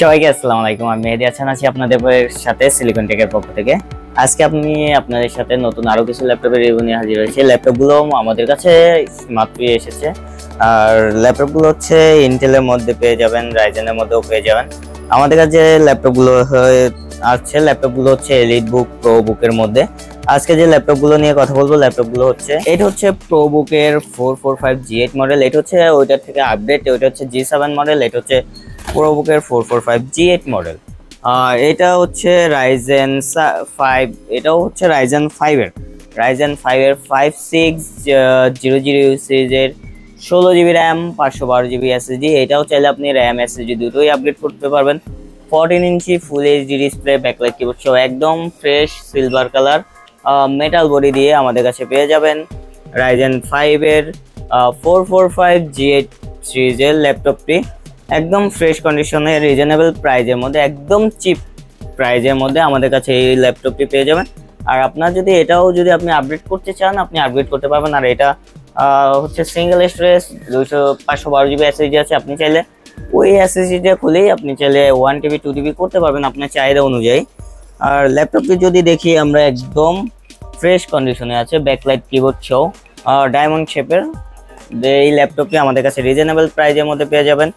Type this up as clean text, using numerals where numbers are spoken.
সবাইকে আসসালামু আলাইকুম। আমি মেহেদী হাসান আছি আপনাদের সাথে সিলিকন টেকের পক্ষ থেকে। আজকে আপনাদের সাথে নতুন আরো কিছু ল্যাপটপের রিভিউ নিয়ে হাজির হয়েছি। ল্যাপটপগুলো আমাদের কাছে মাত্রই এসেছে। আর ল্যাপটপগুলো হচ্ছে ইন্টেলের মধ্যে পেয়ে যাবেন, রাইজেনের মধ্যেও পেয়ে যাবেন। আমাদের কাছে ল্যাপটপগুলো ল্যাপটপগুলো হচ্ছে এলিট বুক, প্রো বুকের মধ্যে। আজকে যে ল্যাপটপগুলো নিয়ে কথা বলবো, ল্যাপটপগুলো হচ্ছে এটা হচ্ছে প্রো বুকের 445 G8 মডেল। এটা হচ্ছে ওইটার থেকে আপডেট, ওইটা হচ্ছে G7 মডেল। এটা হচ্ছে প্রোবুকের 445 G8 মডেল। এটা হচ্ছে রাইজেন 5, এটাও হচ্ছে রাইজেন 5 এর 5600 সিরিজের 16GB র্যাম, 512GB এসএসডি। এটাও চাইলে আপনি র্যাম এসএসডি দুটোই আপগ্রেড করতে পারবেন। 14 inch full HD display, backlight keyboard সহ একদম fresh silver colour metal body দিয়ে আমাদের কাছে পেয়ে যাবেন রাইজেন 5 এর 445 G8 সিরিজের ল্যাপটপটি। একদম ফ্রেশ কন্ডিশনে, রিজনেবল প্রাইজের মধ্যে, একদম চিপ প্রাইজের মধ্যে আমাদের কাছে এই ল্যাপটপটি পেয়ে যাবেন। আর আপনার যদি আপনি আপডেট করতে চান, আপনি আপগ্রেড করতে পারবেন। আর এটা হচ্ছে সিঙ্গেল স্টোরেজ, 512GB এসএসডি আছে। আপনি চাইলে ওই এসএসডিটা খুলেই আপনি চাইলে 1TB 2TB করতে পারবেন আপনার চাহিদা অনুযায়ী। আর ল্যাপটপটি যদি দেখি আমরা, একদম ফ্রেশ কন্ডিশনে আছে, ব্যাকলাইট কিবোর্ড সহ ডায়মন্ড শেপের। এই ল্যাপটপটি আমাদের কাছে রিজনেবল প্রাইজের মধ্যে পেয়ে যাবেন।